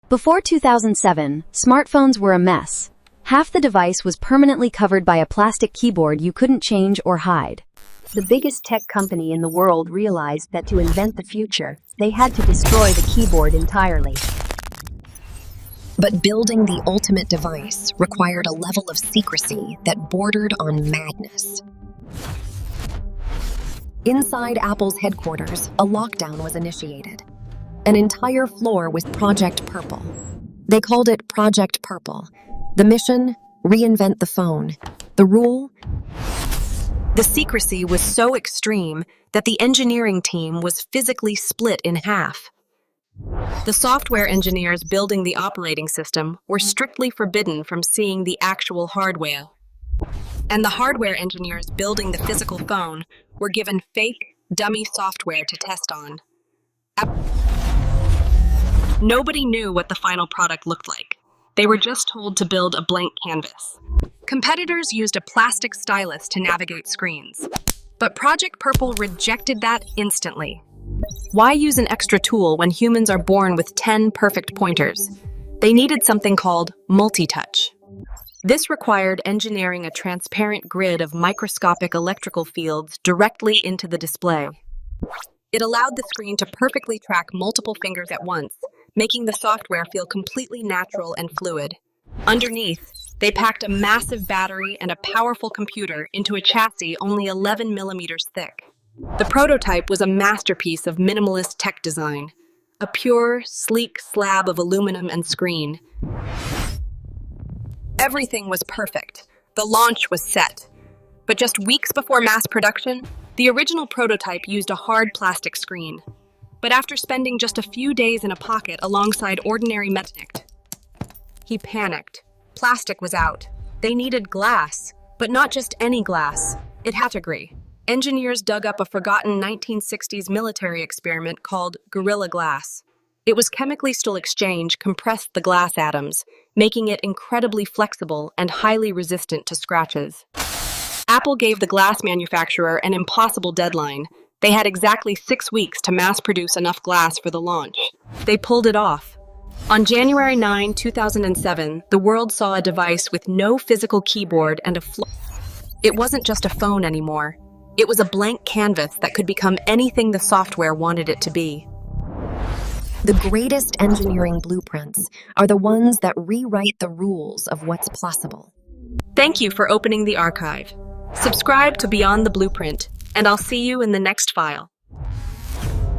Before 2007, smartphones were a mess. Half the device was permanently covered by a plastic keyboard you couldn't change or hide. The biggest tech company in the world realized that to invent the future, they had to destroy the keyboard entirely. But building the ultimate device required a level of secrecy that bordered on madness. Inside Apple's headquarters, a lockdown was initiated. An entire floor was Project Purple. They called it Project Purple. The mission? Reinvent the phone. The rule? The secrecy was so extreme that the engineering team was physically split in half. The software engineers building the operating system were strictly forbidden from seeing the actual hardware. And the hardware engineers building the physical phone were given fake, dummy software to test on. Nobody knew what the final product looked like. They were just told to build a blank canvas. Competitors used a plastic stylus to navigate screens. But Project Purple rejected that instantly. Why use an extra tool when humans are born with 10 perfect pointers? They needed something called multi-touch. This required engineering a transparent grid of microscopic electrical fields directly into the display. It allowed the screen to perfectly track multiple fingers at once, making the software feel completely natural and fluid. Underneath, they packed a massive battery and a powerful computer into a chassis only 11 millimeters thick. The prototype was a masterpiece of minimalist tech design, a pure, sleek slab of aluminum and screen. Everything was perfect. The launch was set. But just weeks before mass production, the original prototype used a hard plastic screen. But after spending just a few days in a pocket alongside ordinary metal, he panicked. Plastic was out. They needed glass, but not just any glass. It had to agree. Engineers dug up a forgotten 1960s military experiment called Gorilla Glass. It was chemically still exchanged, compressed the glass atoms, making it incredibly flexible and highly resistant to scratches. Apple gave the glass manufacturer an impossible deadline. They had exactly 6 weeks to mass produce enough glass for the launch. They pulled it off. On January 9, 2007, the world saw a device with no physical keyboard and a It wasn't just a phone anymore. It was a blank canvas that could become anything the software wanted it to be. The greatest engineering blueprints are the ones that rewrite the rules of what's possible. Thank you for opening the archive. Subscribe to Beyond the Blueprint, and I'll see you in the next file.